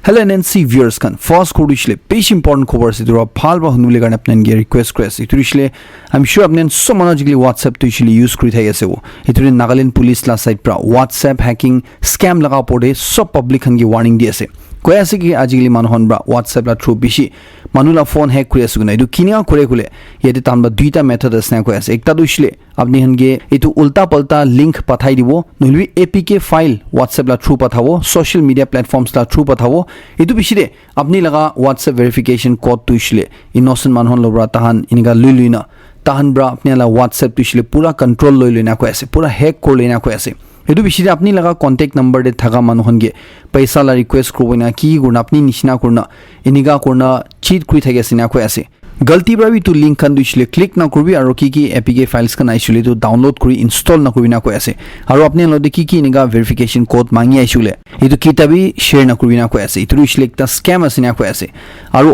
Hello NNC viewers kan first kodishle page important খবৰ আছে তোৰ ভাল বা শুনিবলৈ কাৰণে আপোনাক ৰিকুৱেষ্ট কৰি আছে ইটোৰিছলে I'm sure আপোনাক so managically WhatsApp to usually use কৰি থাকি আছে ইটোৰি নাগালেণ্ড পুলিচ লা সাইড পৰা WhatsApp hacking scam লগা পৰে সব পাব্লিক খান কি warning দি আছে কৈ আছে কি আজিকালি মানুহন বা WhatsApp লা থ্ৰু বিছি মানুলা ফোন হ্যাক কৰি আছে গুনা এটো কিনিয়া কৰে কলে ইয়াতে তানবা দুইটা মেথড আছে না কৈ আছে একটা দুইছলে আপনি হনগে এটো উল্টা পাল্টা লিংক পাঠাই দিব নহলি APK ফাইল WhatsApp লা থ্ৰু পাঠাবো সোশ্যাল মিডিয়া প্ল্যাটফৰ্মস লা থ্ৰু পাঠাবো এটো বিছিৰে আপনি লগা WhatsApp ভেৰিফিকেশন কোড তুইছলে ইনোসেন্ট মানুহন লবৰা তাহান ইনিগা লুইলুইনা তাহান ব্ৰা আপনি লা WhatsApp তুইছলে পুৰা কন্ট্ৰোল লইলুইনা কৈ আছে পুৰা হ্যাক কৰলেনা কৈ আছে এটো বিছিৰে আপনি লগা কন্টাক্ট নাম্বাৰ দে থাকা মানুহনগে পইচা লা ৰিকোয়েস্ট কৰবনা কি গুনা আপনি নিচিনা কৰনা ইনিগা কৰনা চিট কৰি থাকে সিনা কৈ আছে गलती बराबी तो लिंक खान दुइसले क्लिक ना करबी और की APK फाइल्स खान आइसले तो डाउनलोड करी इंस्टॉल ना करबी ना কৈ আছে और अपने लदे की निगा वेरिफिकेशन कोड मांगी आइसले एतो किताबी शेयर ना करबी ना কৈ আছে इतु दुइसले एकटा स्कैम আছে ना কৈ আছে और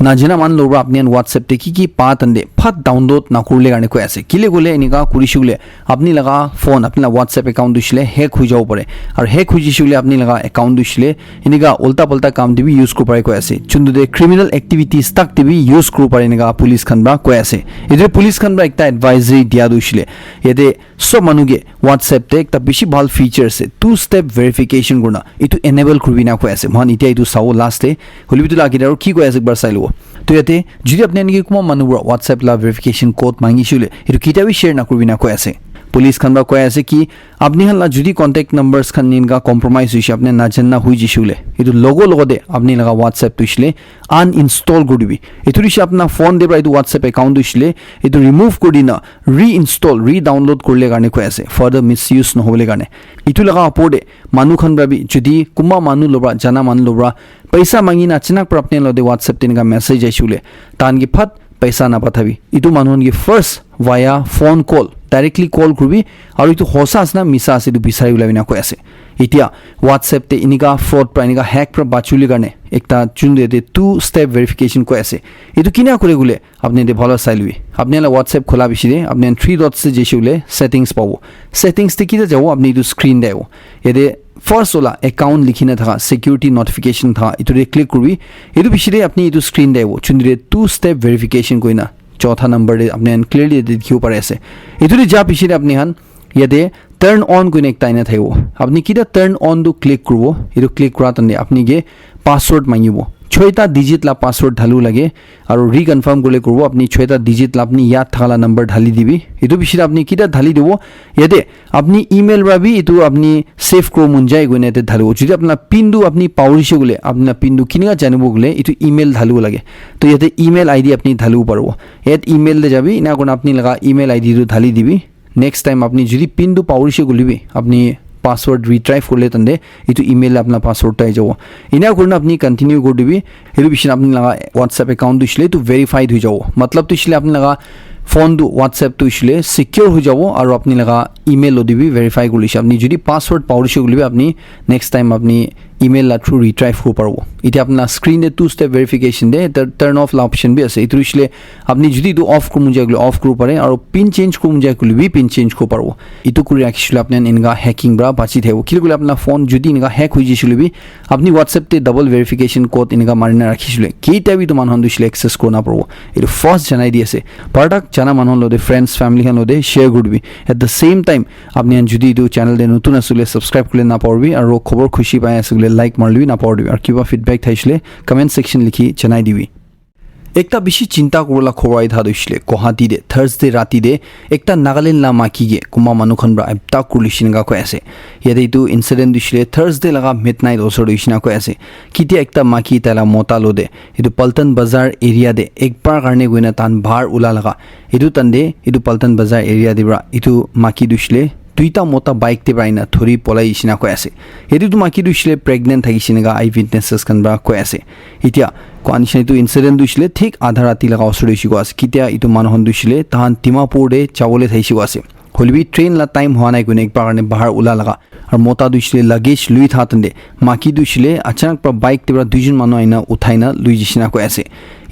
नाजना मान लोबा अपने WhatsApp ते की पात अंदे फट डाउनलोड ना करले गाने কৈ আছে किले गोले निगा कुरिसुले अपनी लगा फोन अपना WhatsApp अकाउंट दुइसले हैक हो जाओ पड़े और हैक हो जिसुले अपनी लगा अकाउंट दुइसले इनिगा उल्टा पल्टा काम दिबी यूज को पड़े কৈ আছে चुंदु दे क्रिमिनल एक्टिविटीज तक दिबी यूज को पड़े निगा पुलिस खनबा কৈ আছে इधर पुलिस खनबा एकटा एडवाइजरी दिया दुइसले यदे सब मानुगे WhatsApp ते एकटा बेसी ভাল फीचर से टू स्टेप वेरिफिकेशन गुना इतु एनेबल करबी ना কৈ আছে मान इতিয়া इतु साउ लास्ट ए हलिबितु लागि दारो की কৈ আছে একবার চাইলো तो याते যদি আপনি নিকি কোমা মানুহ WhatsApp লা ভেরিফিকেশন কোড মাগিছিলে এটো কিতাবি শেয়ার না করবি না কৈ আছে পুলিশ খানবা কৈ আছে কি আপনি হলা যদি কন্টাক্ট নাম্বারস খান নিনগা কম্প্রোমাইজ হইছে আপনি না জাননা হই জিসুলে এটো লগো লগদে আপনি লগা WhatsApp তুইছলে আনইনস্টল করবি এটো রিসে আপনা ফোন দেবা এটো WhatsApp অ্যাকাউন্ট তুইছলে এটো রিমুভ করি না রিইনস্টল রিডাউনলোড করলে গানে কৈ আছে ফার্দার মিসইউজ নহবলে গানে ইটো লগা আপডে মানু খান ভাবি যদি কুমা মানু লবা জানা মান লবা पैसा मांगी ना अचानक पर अपने लदे WhatsApp तिनका मैसेज आइसुले तान की फट पैसा ना पठाबी इतु मानुन की first via phone call directly call करबी और इतु होसास ना मिसास इतु बिसारि उलाबी ना কৈ আছে इतिया WhatsApp ते इनिका फ्रॉड पर इनिका हैक पर बाचुली गाने एकटा चुन दे टू स्टेप वेरिफिकेशन কৈ আছে इतु किना करे गुले अपने दे भलो साइलबी अपने ला WhatsApp खोला बिसिदे अपने 3 डॉट्स से जेसुले सेटिंग्स पाबो सेटिंग्स ते किदा जाओ अपने इतु स्क्रीन देओ यदे फर्स्ट वाला अकाउंट लिखिना था सिक्योरिटी नोटिफिकेशन था इतु रे क्लिक करबी इतु बिसिदे अपने इतु स्क्रीन देओ चुनदे टू स्टेप वेरिफिकेशन कोइना चौथा नंबर दे अपने क्लियरली देखियो परे আছে इतु रे जा बिसिदे अपने हन यदे टर्न ऑन कोइने एक टाइना थाइबो अपनी किदा टर्न ऑन दु क्लिक करबो इतु क्लिक करा तने अपनी गे पासवर्ड मांगिबो 6টা डिजिट ला पासवर्ड ढालू लगे और रिकन्फर्म गोले करबो अपनी 6টা डिजिट ला अपनी याद थाला नंबर ढाली दिबी इतु बिसिदा अपनी किदा ढाली देबो यदे अपनी ईमेल राबी इतु अपनी सेव करो मुंजाय गने ते ढालू जदि अपना पिनदु अपनी पावरिसे गोले अपना पिनदु किनिगा जानबो गोले इतु ईमेल ढालू लगे तो यदे ईमेल आईडी अपनी ढालू परबो एट ईमेल दे जाबी इना कोन अपनी लगा ईमेल आईडी दु ढाली दिबी नेक्स्ट टाइम अपनी जदि पिनदु पावरिसे गोलिबी अपनी पासवर्ड रिट्राइव करले तंदे इतु ईमेल अपना पासवर्ड टाइ जाओ इना करना अपनी कंटिन्यू कर दिबी इरु बिसिन अपनी लगा WhatsApp अकाउंट दुइसले तो वेरीफाइड हो जाओ मतलब तुइसले अपनी लगा फोन दु WhatsApp तुइसले सिक्योर हो जाओ और अपनी लगा ईमेल लो दिबी वेरीफाई करलिसे अपनी जदि पासवर्ड पावरिसे गलिबी अपनी नेक्स्ट टाइम अपनी ईमेल ला थ्रू रिट्राइव हो परबो इति अपना स्क्रीन दे टू स्टेप वेरिफिकेशन दे टर्न ऑफ ला ऑप्शन भी আছে इतु इसले अपनी जदि दु ऑफ को मुजे गले ऑफ करू पारे और पिन चेंज को मुजे गले पिन चेंज को परबो इतु कुरि राखिसले अपने इनगा हैकिंग ब्रा बाची थेबो किल गले अपना फोन जदि इनगा हैक हो जिसले भी अपनी WhatsApp ते डबल वेरिफिकेशन कोड इनगा मारिना राखिसले केटा भी तो मानहन दुसले एक्सेस करना परबो इतु फर्स्ट जनाई दिसे प्रोडक्ट जाना मानहन लदे फ्रेंड्स फैमिली हन लदे शेयर करबी एट द सेम टाइम अपनी जदि दु चैनल दे नतुन असले सब्सक्राइब करले ना परबी और खबर खुशी पाए असले लाइक मारलबी ना परबी और किबा फीडबैक थाइसले कमेंट सेक्शन लिखि जनाई दिबी एकटा बेसी चिंता करला खबर आइ थादिसले गुवाहाटी दे थर्सडे राति दे एकटा नागालैंड ला माकिगे कुमा मानुखनब्रा एबता कुलिसिनगा কৈ আছে यदि इतु इन्सिडेंट दिसले थर्सडे लगा मिडनाइट ओसर दिसिना কৈ আছে किते एकटा माकी ताला मोता लोदे इतु पल्टन बाजार एरिया दे एक बार करने गइना तान भार उला लगा इतु तंदे इतु पल्टन बाजार एरिया दिब्रा इतु माकी दिसले दुईटा मोटा बाइक ते बाइना थोरी पलाई इसिना কৈ আছে यदि तु माकी दुसले प्रेग्नेंट थागिसिनगा आई विटनेसेस कनबा কৈ আছে इतिया कोआनिसने तु इन्सिडेंट दुसले ठीक आधा राति लगा असुरैसिगो আছে कित्या इतु मानहन दुसले ताहान तिमापुर दे चावले थाइसिगो আছে हलबी ट्रेन ला टाइम हुआ नाइ गुने एक बार बाहर उला लगा और मोता दुसले लगेज लुई थातंदे माकी दुसले अचानक पर बाइक तेबरा दुइजन मानु आइना उठाइना लुई जिसिना কৈ আছে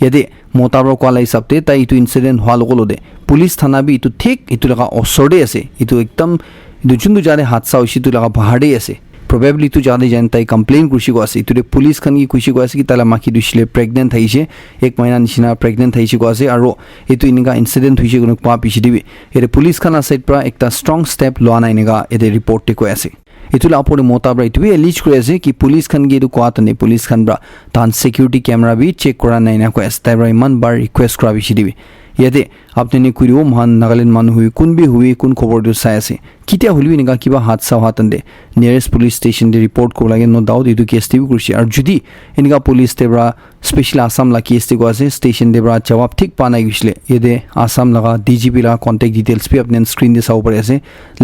यदि मोताब्र कोला हिसाबते ताइ इतु इन्सिडेंट हुआ लगलदे पुलिस थाना भी इतु ठीक इतु लगा असरदे আছে इतु एकदम इतु जुन्दु जाने हादसा होइसि इतु लगा बाहरदे আছে probably tu jade jan tai complain kurshi ko ase itu police khan gi kushi ko ase ki tala maki dushile pregnant thaise ek mahina nishina pregnant thaise ko ase aro itu ininga incident huise gunuk pa pichidibi ere police khan side pra ekta strong step loana inega ede report te ko ase itula apore motabra itu elite kore ase ki police khan ge du ko atane police khan bra tan security camera bi check kora naina ko ase tabra iman bar request kora bichidibi yate apne ne kuriwo mahan Nagaland manu hui kun bi hui kun khobor du sai ase kitia hulwi ninga kiba hadsa hatande nearest police station de report ko lage no doubt idu case tv kurshi ar judi inga police tebra special Assam la case te ko ase station de bra jawab thik pa nai gisle yede Assam laga DGP la contact details bi apne screen de saw pare ase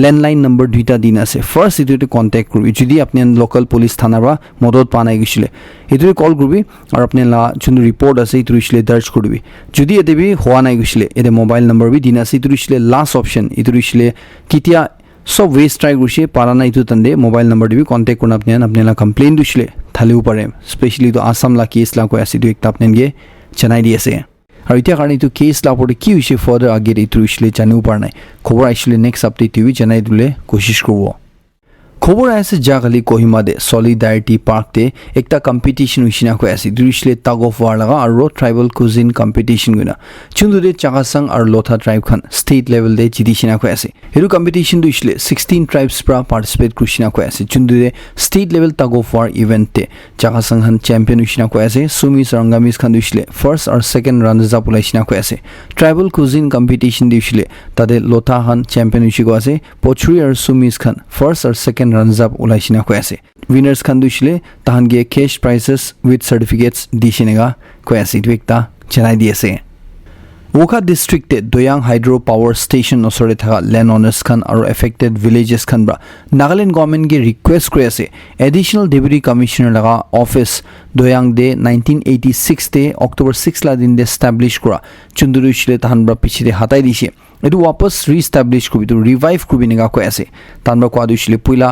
landline number duita din ase first idu te contact kurbi judi apne local police thana bra modot pa nai gisle idu call kurbi ar apne la chun report ase idu isle darj kurbi judi ede bi howa nai gisle ede mobile number bi din ase idu isle last option idu isle kitia सब waste try गुशे Parana इतु तंदे mobile number दिबी contact करना अपने ला complain दुशले थालेउ पारे specially तो आसाम ला case ला को एसिडु एकटा अपने गे चनाई दिएसे और इतिया कारण इतु केस ला पडे की विषय फर्दर आगे इतु इसले जानिउ पारनाय खबर आइसले नेक्स्ट अपडेट टिवी चनाई दुले कोशिश करबो खबर आसे जागली कोहिमा दे सॉलिडारिटी पार्क ते एकटा कंपटीशन हुइसिना को आसे दुरिसले टग ऑफ वार लगा और ट्राइबल कुजिन कंपटीशन गुना चुन्दुदे चागासंग और लोथा ट्राइब खान स्टेट लेवल दे जिदिसिना को आसे हेरु कंपटीशन दुइसले 16 ट्राइब्स प्रा पार्टिसिपेट कुसिना को आसे चुन्दुदे state level tug of war event ते चागासंग हन चैंपियन हुइसिना को आसे सुमी सरंगामिस खान दुइसले फर्स्ट और सेकंड रनर्स अप उलाइसिना को आसे ट्राइबल कुजिन कंपटीशन दुइसले तादे लोथा हन चैंपियन हुइसि को आसे पोचुरी और सुमिस खान फर्स्ट और second runs up ulaisina ko ase winners khan duisle tahan ge cash prizes with certificates dishinega ko ase twekta chanai diase Wokha district te Doyang hydro power station osore thaga land owners khan aro affected villages khan bra Nagaland government ge request kore ase additional deputy commissioner laga office Doyang de 1986 te October 6 la din de establish kora chunduruisle tahan bra pichide hatai dise edu wapas re-establish kubi to revive kubi nega ko ase tanba ko aduisle puila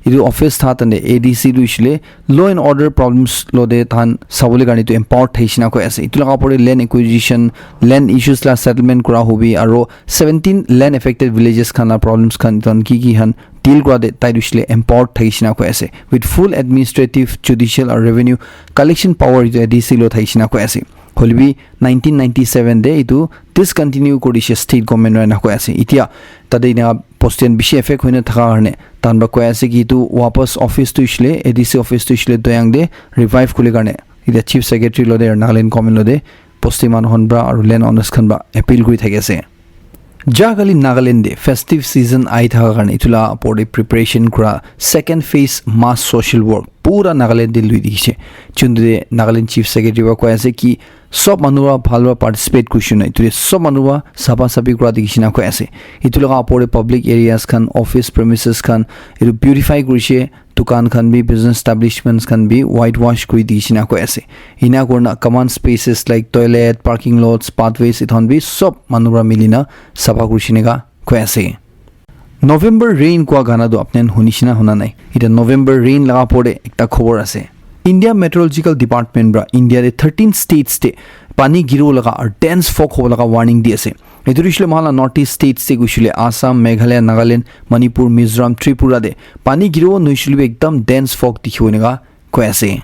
idu office tha tande ADC duisle law and order problems lo de than sabole gani to import thaisina ko ase itula pore land acquisition land issues la settlement kora hobi aro 17 land affected villages khana problems khan ton ki han deal kora de tai duisle import thaisina ko ase with full administrative judicial or revenue collection power ADC lo thaisina ko ase holbi 1997 de itu discontinue kodise state government ra na ko ase itia tadei na postian bishi effect hoina thaka harne tanba ko ase ki tu wapas office to isle ADC office to isle doyang de revive kule garne ida chief secretary lo de Nagaland comment lo de postiman honbra aru land owners khan ba appeal kuri thake ase jagali Nagaland de festive season ai thaka garne itula pore preparation kura second phase mass social work pura Nagaland de lui diche chunde Nagaland chief secretary ba ko ase ki sob manuwa bhalwa participate kushina itu sob manuwa sabha sabi kura dikishina ko ase itu laga apore public areas khan office premises khan itu beautify kurise dukan khan bi business establishments khan bi whitewash kuri dikishina ko ase ina korna common spaces like toilet parking lots pathways ithon bi sob manuwa milina sabha kurishinega ko ase November rain ko gana do apnen hunishina hona nai ita November rain laga pore ekta khobor ase India Meteorological Department bra India de 13 states te pani giro laga or dense fog ho laga warning di ase eturishle mahala north east states te gushile Assam Meghalaya Nagaland Manipur Mizoram Tripura de pani giro noishile ekdam dense fog dikhonega ko ase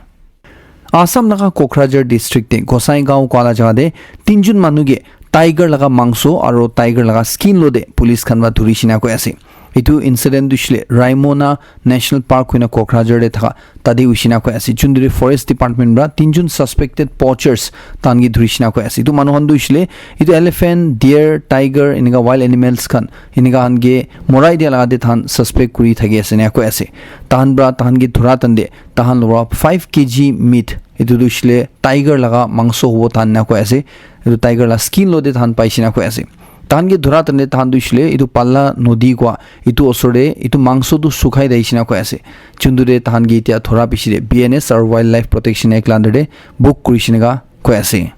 Assam laga Kokrajhar district te Gosaingaon kwala jaga de tinjun manuge tiger laga mangso aro tiger laga skin lo de police khan ba dhurishina ko ase itu incident dushle Raimona National Park hoina Kokrajhar de thaga tade ushina ko ase chundure forest department bra tinjun suspected poachers tangi dhurishina ko ase itu manuhan dushle itu elephant deer tiger iniga wild animals khan iniga hange morai dia laga de than suspect kuri thage ase ne ko ase tahan bra tahan ge dhura tande tahan lo 5 kg meat itu dushle tiger laga mangso hobo tan na ko ase itu tiger la skin lo de than paisina ko ase tahan ge dhura tande tahan dushle itu palla nodi kwa itu osore itu mangso du sukhai daisina ko ase chundure tahan ge tia thora pisire BNS or wildlife protection act under de book kurishinega ko ase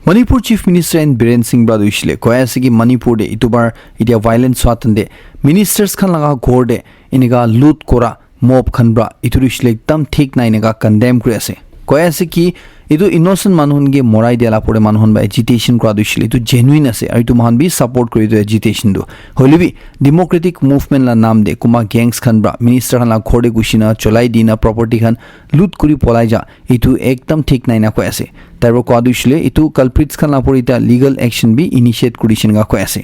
Manipur chief minister and Biren Singh Bra dushle ko ase ki Manipur de itu bar itia violence swatande ministers khan laga ghor de iniga loot kora mob khan bra itu dushle ekdam thik nai nega condemn kuri ase কৈ আছে কি এইটো innocent মানুহনগে মৰাই দিয়ালা পৰে মানুহন বা agitation কৰা দিছিল এইটো জেনুইন আছে আৰু এইটো মহান বি সাপোৰ্ট কৰি দিও এজিটেশন দু হলিবি ডেমোক্ৰেটিক মুভমেন্ট লা নাম দে কুমা গ্যাংস খান ব্ৰা মিনিষ্টাৰ খান লা ঘৰে গুছিনা চলাই দিনা প্ৰপাৰ্টি খান লুট কৰি পলাই যা এইটো একদম ঠিক নাই না কৈ আছে তাইৰ কোৱা দিছিল এইটো কালপ্ৰিটস খান লা পৰি এটা লিগেল একশন বি ইনিশিয়েট কৰিছিল গা কৈ আছে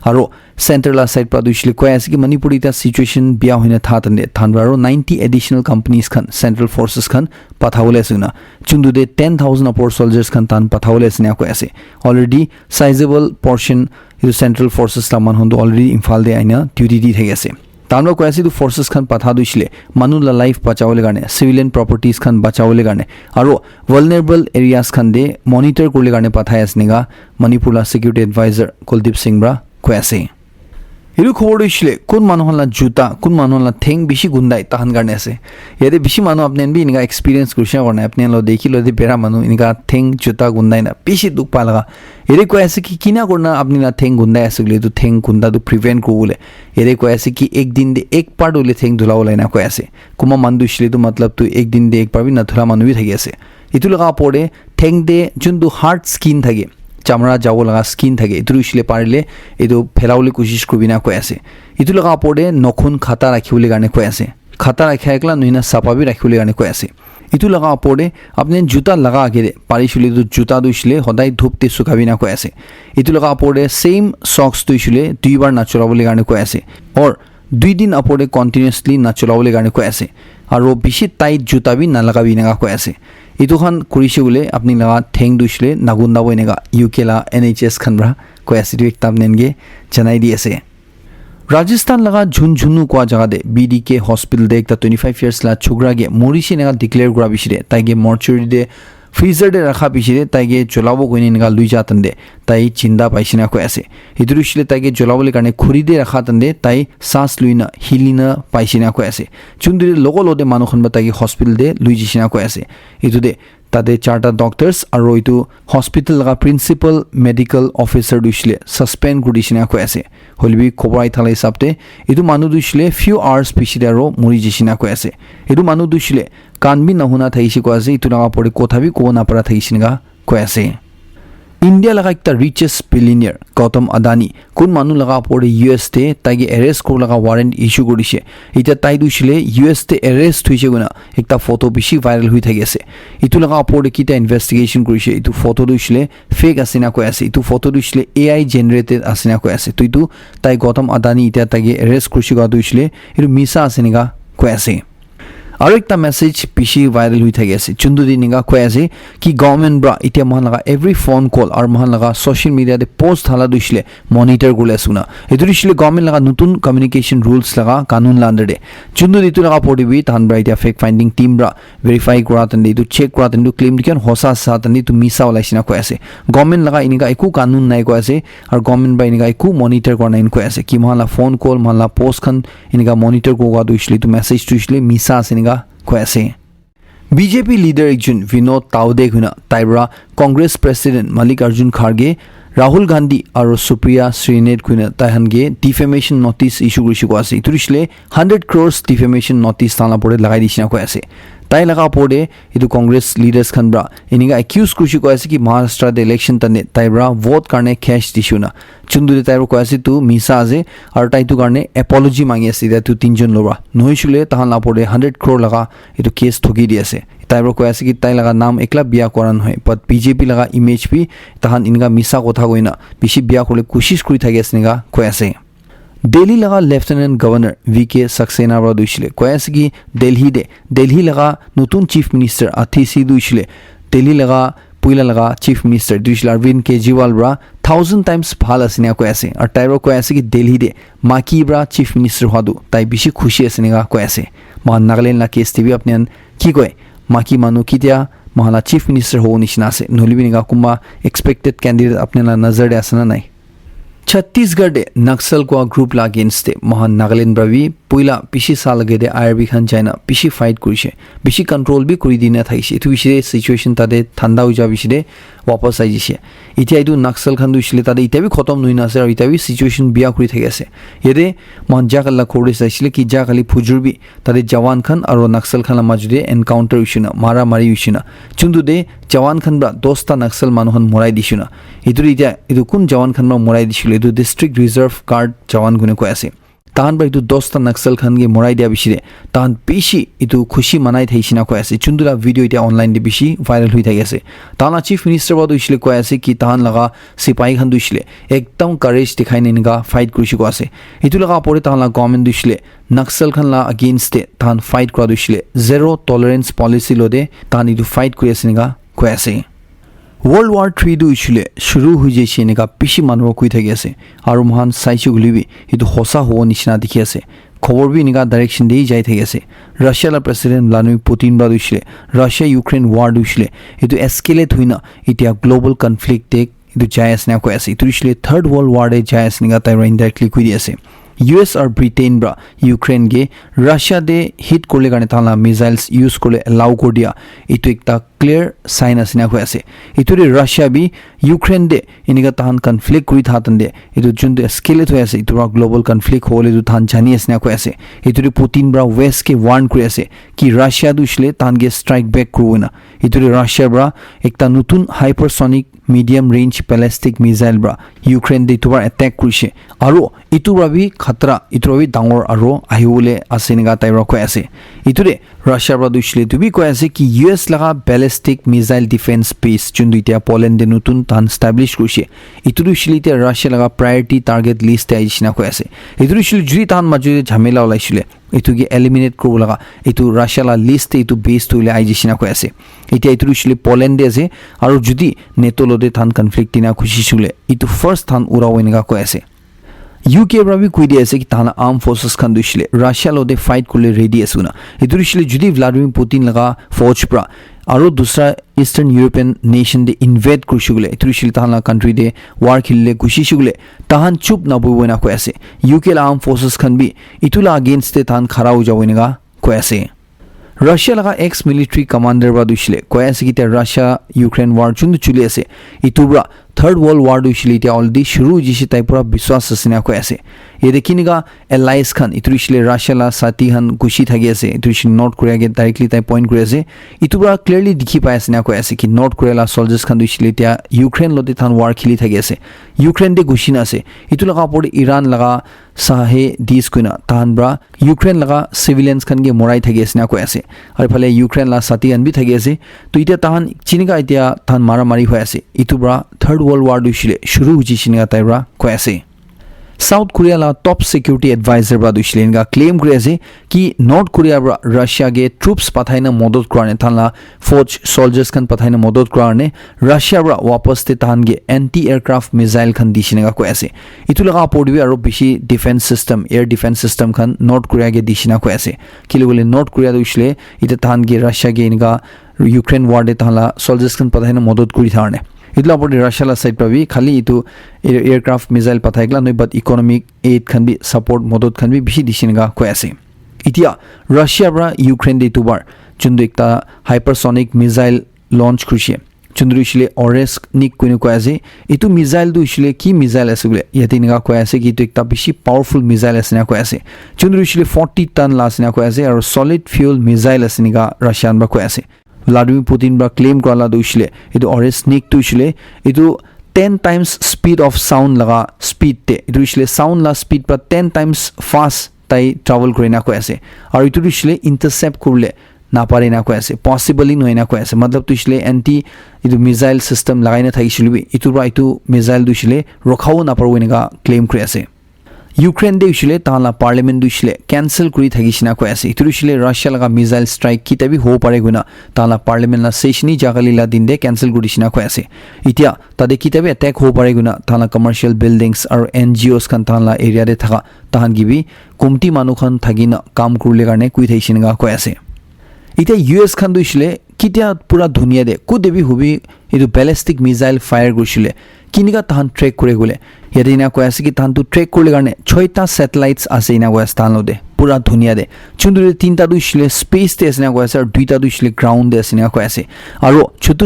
আৰু সেন্ট্ৰেল সাইড পৰা দিছিল কৈ আছে কি মণিপুৰ এটা সিচুৱেচন বিয়া হৈনে থাতনে থানবাৰো 90 এডিশনাল কোম্পানিজ খান সেন্ট্ৰেল ফোৰ্সেস খান পাঠাবলৈ আছে না চুন্দু দে 10000 অপৰ সোলজাৰ্স খান তান পাঠাবলৈ আছে না কৈ আছে অলৰেডি সাইজেবল পৰ্শন ইউ সেন্ট্ৰেল ফোৰ্সেস লা মান হন্দু অলৰেডি ইম্ফাল দে আইনা ডিউটি দি থাকি আছে তানবা কৈ আছে ফোর্সেস খান পাঠা দিছিলে মানুহ লাইফ বাঁচাবলৈ কাৰণে সিভিলিয়ান প্ৰপাৰ্টিজ খান বাঁচাবলৈ কাৰণে আৰু ভালনেৰেবল এৰিয়াজ খান দে মনিটৰ কৰিবলৈ কাৰণে পাঠাই আছে নিগা মণিপুৰ লা সিকিউৰিটি এডভাইজাৰ কুলদীপ সিং ব্ৰা কৈ আছে এৰু খবৰ দিছিলে কোন মানুহলা জুতা কোন মানুহলা থেং বেছি গুন্দাই তাহান কাৰণে আছে ইয়াতে বেছি মানুহ আপনি বি ইনকা এক্সপেৰিয়েন্স কৰিছে কাৰণে আপনি ল দেখিলো যে বেৰা মানুহ ইনকা থেং জুতা গুন্দাই না বেছি দুখ পালাগা এৰে কৈ আছে কি কিনা কৰনা আপনি না থেং গুন্দাই আছে বুলি তো থেং গুন্দাটো প্ৰিভেন্ট কৰিবলৈ এৰে কৈ আছে কি এক দিন দে এক পাৰ দলে থেং ধুলাবলৈ না কৈ আছে কুমা মান দিছিলে তো মতলব তো এক দিন দে এক পাৰ বি না ধুলা মানুহ বি থাকি আছে ইটো লগা পৰে থেং দে যোনটো হাৰ্ড স্কিন থাকে চামৰা যাব লগা স্কিন থাকে ইটো উছিলে পাৰিলে এইটো ফেলাবলৈ কোশিশ কৰিবি না কৈ আছে ইটো লগা পৰে নখুন খাতা ৰাখিবলৈ কাৰণে কৈ আছে খাতা ৰাখিয়া একলা নহিনা চাপাবি ৰাখিবলৈ কাৰণে কৈ আছে ইটো লগা পৰে আপুনি জুতা লগা আগেৰে পাৰিছিলে তো জুতা দুইছিলে সদায় ধূপতে শুকাবি না কৈ আছে ইটো লগা পৰে সেম সক্স দুইছিলে দুইবাৰ না চলাবলৈ কাৰণে কৈ আছে অৰ 2 দিন আপৰে কন্টিনিউয়াসলি না চলাবলৈ কাৰণে কৈ আছে আৰু বেছি টাইট জুতা বি না লগাবি না কৈ আছে ইটোখান কৰিছে বোলে আপুনি লগা ঠেং দুইছিলে নাগুন্দাব এনেকা ইউকে লা NHS খান ব্ৰা কৈ আছে এইটো একটা নেনগে জনাই দি আছে राजस्थान लगा झुनझुनु कोआ जगह दे BDK हॉस्पिटल दे एकता 25 इयर्स ला छुगरा गे मोरिसी नेगा डिक्लेयर करा बिसिरे ताइगे मॉर्चुरी दे फ्रीजर दे रखा बिसिरे ताइगे जलाबो कोइने नेगा लुइ जातन दे ताइ चिंदा पाइसिना को ऐसे इदुरिसले ताइगे जलाबोले काने खुरी दे रखा तन दे ताइ सांस लुइना हिलिना पाइसिना को ऐसे चुंदिरे लोगो लोदे मानुखन बताइगे हॉस्पिटल दे लुइ जिसिना को ऐसे इदु दे तादे चारटा डॉक्टर्स और इतु हॉस्पिटल लगा प्रिंसिपल मेडिकल ऑफिसर दुसले सस्पेंड गुडिसिना को ऐसे हलबि खबराइ थाले हिसाबते इतु मानु दुसले फ्यू आवर्स पिसिदारो मुरि जिसिना को ऐसे इतु मानु दुसले कानबि नहुना थाइसि को ऐसे इतु नागा पडे कोथाबि को ना परा थाइसिनगा को ऐसे इंडिया लगा एक रिचेस्ट बिलियनियर गौतम अदानी कोन मानु लगा पड़े US ते ताइगे अरेस्ट को लगा वारंट इश्यू करिसे इता ताइ दुसिले US ते अरेस्ट हुइसे गुना एकटा फोटो बिसि भाइरल हुइ थाকি আছে इतु लगा पड़े किटा इन्वेस्टिगेशन करिसे इतु फोटो दुसिले फेक आसिना को আছে इतु फोटो दुसिले AI जनरेटेड आसिना को আছে तो इतु ताइ गौतम अदानी इता ताइगे अरेस्ट करिसे गा दुसिले इतु मिसा आसिनेगा को আছে আৰু একটা মেসেজ পিছি ভাইরাল হৈ থাকে আছে চুন্দু দিনিগা কয় আছে কি গভর্নমেন্ট ব্রা ইতিয়া মহান লাগা এভরি ফোন কল আর মহান লাগা সোশ্যাল মিডিয়াতে পোস্ট হালা দিছিলে মনিটর গুলে শুনা এটো দিছিলে গভর্নমেন্ট লাগা নতুন কমিউনিকেশন রুলস লাগা কানুন লান্ডারে চুন্দু দিতু লাগা পড়িবি তান ব্রা ইতিয়া fake finding team bra verify করা তন দিতু চেক করা তন দিতু ক্লেম দিকেন হসা সাতন দিতু মিসা ওলাইছিনা কয় আছে গভর্নমেন্ট লাগা ইনিগা একু কানুন নাই কয় আছে আর গভর্নমেন্ট বা ইনিগা একু মনিটর করা নাই কয় আছে কি মহালা ফোন কল মহালা পোস্ট খান ইনিগা মনিটর কোগা দিছিলে তু মেসেজ দিছিলে মিসা আসিনিগা কয় আছে বিজেপি লিডার একজন বিনোদ তাওদে গুনা তাইবরা কংগ্রেস প্রেসিডেন্ট মাল্লিকার্জুন খারগে রাহুল গান্ধী আর সুপ্রিয়া শ্রীনেট গুনা তাইহানগে ডিফেমেশন নোটিস ইস্যু করিছে কয় আছে ইতুরিসলে 100 crores ডিফেমেশন নোটিস তালা পড়ে লাগাই দিছিনা কয় আছে তাই লাগা পড়ে ইতু কংগ্রেস লিডার্স খান ব্রা ইনিগা অ্যাকিউজ করিছে কয় আছে কি মহারাষ্ট্র দে ইলেকশন তনে তাইবরা ভোট কারণে ক্যাশ দিছু না চুন্দুরে তাইবরা কয় আছে তু মিসা আছে আর তাইতু কারণে অ্যাপোলজি মাগি আছে দে তু তিনজন লোবা নহইছিলে তাহান না পড়ে 100 crore লাগা ইতু কেস ঠকি দি আছে তাইবরা কয় আছে কি তাই লাগা নাম একলা বিয়া করান হয় বাট বিজেপি লাগা ইমেজ পি তাহান ইনগা মিসা কথা কইনা বেশি বিয়া করলে কোশিশ করি থাকি আছে নিগা কয় আছে दिल्ली लगा लेफ्टिनेंट गवर्नर VK सक्सेना ब्रा दुइছিলে কয় আছে কি दिल्ली लगा नतुन चीफ मिनिस्टर आथिसी दुइছিলে दिल्ली लगा पुइला लगा चीफ मिनिस्टर दुइছিলে अरविंद केजरीवाल ब्रा 1000 टाइम्स ভাল আছিনা কয় আছে আর তাইবরা কয় আছে কি दिल्ली दे माकी ब्रा चीफ मिनिस्टर हादু তাই বেশি খুশি আছে নিগা কয় আছে মান নাগালেন্ড লা কেস টিভি আপনি কি কয় মাকি মানু কিতিয়া মহালা चीफ मिनिस्टर हो निशिना আছে নলিবি নিগা কুমা এক্সপেক্টেড ক্যান্ডিডেট আপনি লা নজর দে আসনা নাই छत्तीसगढ़ दे नक्सल को ग्रुप ला अगेंस्ट दे महान नागालैंड ब्रावी पुइला पिशी साल गे दे आईआरबी खान चाइना पिशी फाइट करिसे पिशी कंट्रोल भी करि दिना थाइसे इतु बिसे सिचुएशन तादे ठंडा हो जा बिसे वापस आई जिसे इতিয়া इतु नक्सल खान दुइसले तादे इতিয়া भी खत्म नइना से और इতিয়া भी सिचुएशन बिया करि थाइ आसे येदे मान जाकला खोरे साइसले कि जाकली फुजुरबी तादे जवान खान और नक्सल खान माजुदे एनकाउंटर हुइसिना मारा मारि हुइसिना चुन्दु दे जवान खान बा 10 टा नक्सल मानुहन मराइ दिसिना इतु इতিয়া इतु कुन जवान खान बा मराइ दिसिले इतु डिस्ट्रिक्ट रिजर्व गार्ड जवान गुने को आसे तान बा इतु 10 टा नक्सल खान गे मराइ दिया बिसिरे तान पेशी इतु खुशी मनाइ थाइसिना को आसे चुन्दुला भिडियो इতিয়া ऑनलाइन दे बिसि भाइरल हुइ थाइ आसे ताना चीफ मिनिस्टर बा दुइसले को आसे कि तान लगा सिपाही खान दुइसले एकदम करेज दिखाइ निगा फाइट करिसि को आसे इतु लगा परे ताना गवर्नमेंट दुइसले नक्सल खान ला अगेंस्ट दे तान फाइट करा दुइसले जीरो टॉलरेंस पॉलिसी लोदे तान इतु फाइट करि आसे निगा को आसे वर्ल्ड वार 3 दु इशुले शुरू हुई जेसे निका पिशी मानव कुइ थाइ आसे आरो महान साइचु गुलिबि इतु होसा हो निसिना दिखि आसे खबर भी निका डायरेक्शन दे जाय थाइ आसे रशिया ला प्रेसिडेंट व्लादिमिर पुतिन बा दुइसले रशिया यूक्रेन वार दुइसले इतु एस्केलेट हुइना इतिया ग्लोबल कन्फ्लिक्ट टे इतु जाय आसे को आसे इतु इशले थर्ड वर्ल्ड वार दे जाय आसे निका ताइ इनडायरेक्टली कुइ दि आसे यूएस और ब्रिटेन ब्रा यूक्रेन गे रशिया दे हिट करले गाने ताला मिसाइल्स यूज करले अलाउ कर दिया इतु एकता क्लियर साइन आसिना को आसे इतुरे रशिया भी यूक्रेन दे इनिगा तान कन्फ्लिक्ट करि थातन दे इतु जुन दे स्केलेट होय आसे इतुरा ग्लोबल कन्फ्लिक्ट होले दु थान जानि आसिना को आसे इतुरे पुतिन ब्रा वेस्ट के वार्न करि आसे कि रशिया दुसले तान गे स्ट्राइक बैक करुना इतुरे रशिया ब्रा एकता नतुन hypersonic medium range ballistic missile ब्रा यूक्रेन दे तुबार अटैक करिसे आरो इतुरा भी खतरा इतुरा भी डांगर आरो आहिउले आसेनिगा ताइरा को आसे इतुरे रशिया ब्रा दुसले तुबी को आसे कि यूएस लगा बैलिस्टिक मिसाइल डिफेंस बेस जुन दुइटा पोलैंड दे नतुन तान एस्टैब्लिश करिसे इतुरु शिलिते रशिया लगा प्रायोरिटी टारगेट लिस्ट आइसिना को आसे इतुरु शिल जुरि तान माजुरे झमेला ओलाइसिले इतु गे एलिमिनेट करब लगा इतु रशिया ला लिस्ट इतु बेस तुले आइजिसिना को आसे इতিয়া इतु शिले पोलैंड दे आसे आरो जुदि नेटो लोदे थान कन्फ्लिक्ट तिना खुशी सुले इतु फर्स्ट थान उरावेनगा को आसे यूके ब्रा भी कुइ दि आसे कि ताना आर्म फोर्सेस खान दुइसले रशिया लोदे फाइट करले रेडी आसुना इतु शिले जुदि व्लादिमिर पुतिन लगा फौज ब्रा आरो दूसरा ईस्टर्न यूरोपियन नेशन दे इन्वेड करसिगुले इतु शिले ताना कंट्री दे वार खिलले खुशिसिगुले ताहान चुप न बुइना को आसे यूके ला आर्म फोर्सेस खान भी इतुला अगेंस्ट दे तान खरा हो जावेनगा को आसे रशिया लगा एक्स मिलिट्री कमांडर बा दुइसले को आसे कि रशिया यूक्रेन वार जुन चुले आसे इतुब्रा थर्ड वर्ल्ड वार दुइसले इতিয়া ऑलरेडी शुरू जिसे ताइ पुरा विश्वास आसिना को आसे ये देखिनिगा एलाइस खान इतुरिसले रशिया ला साथी हन गुशी थागि आसे इतुरिसले नॉर्थ कोरिया गे डायरेक्टली ताइ पॉइंट करे आसे इतुब्रा क्लियरली दिखि पाइ आसिना को आसे कि नॉर्थ कोरिया ला सोल्जर्स खान दुइसले इতিয়া यूक्रेन लोदे थान वार खिलि थागि आसे यूक्रेन दे गुशिना आसे इतु लगा पड़े ईरान लगा साहे दिस कुना तान ब्रा यूक्रेन लगा सिविलियंस खान गे मोराइ थागि आसिना को आसे और फले यूक्रेन ला साथी हन भी थागि आसे तो इতিয়া तान चिनिगा इতিয়া तान मारा मारि होय आसे इतुब्रा थर्ड वर्ल्ड वार दुइसले शुरू हुजिसिना ताइब्रा को आसे साउथ कोरिया ला टॉप सिक्योरिटी एडवाइजर बा दुइसलेनगा क्लेम करे आसे कि नॉर्थ कोरिया ब्रा रशिया गे ट्रूप्स पथाइना मदद करने थानला फौज सोल्जर्स खान पथाइना मदद करने रशिया ब्रा वापस ते तान गे एंटी एयरक्राफ्ट मिसाइल खान दिसिनेगा को आसे इतु लगा पड़बे आरो बिसि defence system air defence system खान नॉर्थ कोरिया गे दिसिना को आसे किले नॉर्थ कोरिया दुइसले इते तान गे रशिया गे इनगा यूक्रेन वार दे तानला सोल्जर्स खान पथाइना मदद करि थारने इतला पड़े रशिया ला साइड प्रवी खाली इतु एयरक्राफ्ट मिसाइल पथाइगला नै बट इकोनॉमिक एड खान भी सपोर्ट मदद खान भी बिसि दिसिनेगा को आसे इতিয়া रशिया ब्रा यूक्रेन दे तुबार जुन्दु एकता हाइपरसोनिक मिसाइल लॉन्च करिसे जुन्दु इसिले ऑरेस निक कुइनो को आसे इतु मिसाइल दु इसिले की मिसाइल आसेगुले यति निगा को आसे कि इतु एकता बिसि पावरफुल मिसाइल आसेना को आसे जुन्दु इसिले 40 टन लासिना को आसे और सॉलिड फ्यूल मिसाइल आसेनिगा रशियान बा को आसे व्लादिमिर पुतिन बा क्लेम करला दुइसले इतु ऑरेस निक दुइसले इतु 10 टाइम्स स्पीड ऑफ साउंड लगा स्पीड ते इतु इसिले साउंड ला स्पीड पर 10 टाइम्स फास्ट ताइ ट्रैवल करिना को आसे और इतु इसिले इंटरसेप्ट करले ना पारे ना को आसे पॉसिबली नोइना को आसे मतलब तो इसिले एंटी इतु मिसाइल सिस्टम लगाइना थाइसिलबि इतु बा इतु मिसाइल दुइसले रखाउ ना परवेनगा क्लेम करे आसे यूक्रेन दे इसिले ताला पार्लियामेंट दुइसले कैंसिल करि थागिसिना को आसे इतु इसिले रशिया लगा मिसाइल स्ट्राइक किता भी हो पारे गुना ताला पार्लियामेंट ला सेशनी जागालिला दिन दे कैंसिल करिसिना को आसे इতিয়া तादे किता भी अटैक हो पारे गुना ताला कमर्शियल बिल्डिंग्स और एनजीओस खान ताला एरिया दे थागा ताहान गिबि कुमटी मानु खान थागिना काम करले गाने कुइ थाइसिनगा को आसे ইটা ইউএস খান দুইছিলে কিতিয়া পুরা ধুনিয়া দে কো দেবি হুবি এটো ব্যালিস্টিক মিসাইল ফায়ার কৰিছিলে কিনিকা তাহান ট্ৰেক কৰে গলে ইয়াতে ইনা কৈ আছে কি তাহান তো ট্ৰেক কৰিলে কাৰণে 6টা স্যাটেলাইটস আছে ইনা কৈ আছে তাহান লদে পুৰা ধুনিয়া দে চুন্দুৰে 3টা দুইছিলে স্পেস তে আছে ইনা কৈ আছে আৰু 2টা দুইছিলে গ্ৰাউন্ড দে আছে ইনা কৈ আছে আৰু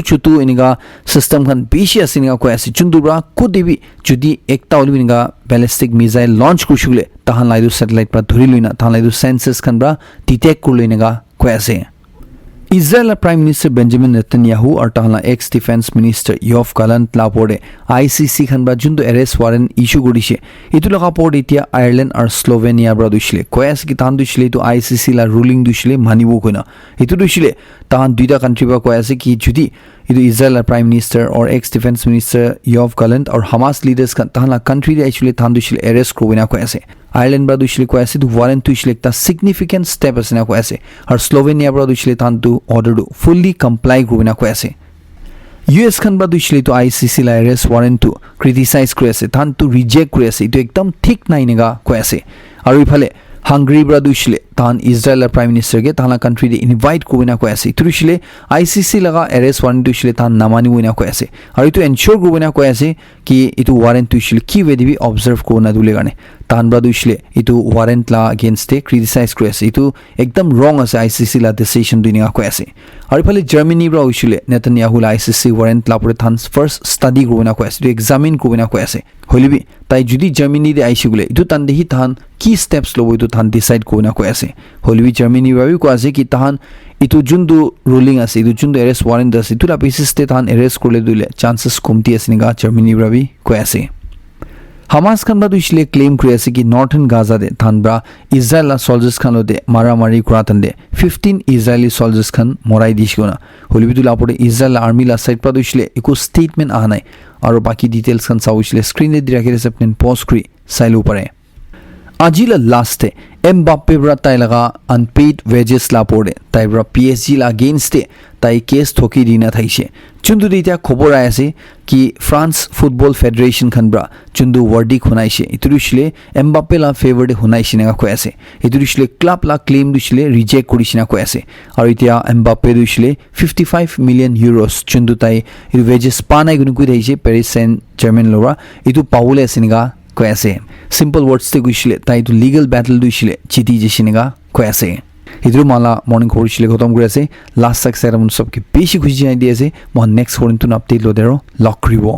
ছোট ইনিকা সিস্টেম খান বেছি আছে ইনা কৈ আছে চুন্দুৰা কো দেবি যদি একটা অলবি ইনিকা ব্যালিস্টিক মিসাইল লঞ্চ কৰিছিলে তাহান লাইদু স্যাটেলাইট পৰা ধৰি লইনা তাহান লাইদু সেন্সেস খান পৰা ডিটেক্ট কৰিলে ইনিকা কৈ আছে Israel Prime Minister Benjamin Netanyahu और ताहला ex defence minister Yoav Gallant लापोरे ICC खनबा जुंदो अरेस्ट वारेंट इशू गरिसे इतु लगा पोड इतिया आयरलैंड और स्लोवेनिया ब्रा दुइसले कोयास कि तान दुइसले तो ICC ला रूलिंग दुइसले मानिबो कोना इतु दुइसले तान दुइटा कंट्री बा कोयास कि जुदी इतु इजराइल प्राइम मिनिस्टर और एक्स डिफेंस मिनिस्टर योव गालंट और हमास लीडर्स का ताहला कंट्री दे एक्चुअली तान दुइसले अरेस्ट कोविना कोयासे आयरलैंड ब्रा दुइसले कोयासे तो वारेंट दुइसले एकटा सिग्निफिकेंट स्टेप असना कोयासे और स्लोवेनिया ब्रा दुइसले तान तो ऑर्डर दु फुल्ली कंप्लाई कोविना कोयासे यूएस खान बा दुइसले तो आईसीसी ला अरेस्ट वारेंट तो क्रिटिसाइज कोयासे तान तो रिजेक्ट कोयासे तो एकदम ठीक नाइनेगा कोयासे और इफाले हंगरी ब्रा दुइसले तान इजराइल प्राइम मिनिस्टर के ताना कंट्री दे इनवाइट कोविना कोयासे तुरिसले आईसीसी लगा अरेस्ट वारेंट दुइसले तान नामानि वइना कोयासे और इतो एन्श्योर कोविना कोयासे कि इतो वारेंट दुइसले की वेदि बि ऑब्जर्व कोना दुले गाने तान ब्रा दुइसले इतो वारेंट ला अगेंस्ट दे क्रिटिसाइज कोयासे इतो एकदम रॉन्ग আছে आईसीसी ला डिसीजन दुनिया कोयासे और इफाले जर्मनी ब्रा उइसले नेतन्याहु ला आईसीसी वारेंट ला परे तान फर्स्ट स्टडी कोविना कोयासे तो एग्जामिन कोविना कोयासे হলিবি তাই যদি জার্মানি দে আইছি গুলে ইটো তান দেহি তাহান কি স্টেপস লব ইটো তাহান ডিসাইড কোনা কৈ আছে হলিবি জার্মানি ভাবি কৈ আছে কি তাহান ইটো জুন্দু রুলিং আছে ইটো জুন্দু এরেস্ট ওয়ারেন্ট আছে ইটোলা বেসিস তে তাহান এরেস্ট করলে দিলে চান্সেস কমতি আছে নিগা জার্মানি ভাবি কৈ আছে हमास खान बा दुइसले क्लेम करे আছে कि नॉर्थर्न गाजा दे थानब्रा इजराइल ला सोल्जर्स खान दे मारामारी करातन दे 15 इजरायली सोल्जर्स खान मराई दिसगोना हलिबिदु लापरे इजराइल आर्मी ला साइड पर दुइसले एको स्टेटमेंट आनाय और बाकी डिटेल्स खान साउसले स्क्रीन दे दिराके सेपनेन पोस्ट करी साइलु परे आजिला लास्ट एम्बाप्पे ब्रा ताई लगा अनपेड वेजेस लापोरे ताई ब्रा पीएसजी ला अगेंस्ट ताई केस ठोकी दिना थाइसे चुन्दु दिता खबर आयासे कि फ्रांस फुटबल फेडरेशन खनब्रा चुन्दु वर्डिक हुनाइसे इतुरिसले एम्बाप्पे ला फेवर दे हुनाइसे नगा कोयासे इतुरिसले क्लब ला क्लेम दुसले रिजेक्ट करिसिना कोयासे और इतिया एम्बाप्पे दुसले 55 मिलियन यूरोस चुन्दु ताई इ वेजेस पानाय गुनु कुइदैसे पेरिस सेंट जर्मन लोरा इतु पाउले सिनगा कोयासे सिंपल वर्ड्स ते गुइसले ताई तो लीगल बैटल दुइसले चिति जेसिनगा कोयासे इधर माला मॉर्निंग खोरिसले खतम गरेसे लास्ट सक्सेस सबके बेसी खुशी आइ दिएसे म नेक्स्ट खोरिन तुन अपडेट लोदेरो लक रिवो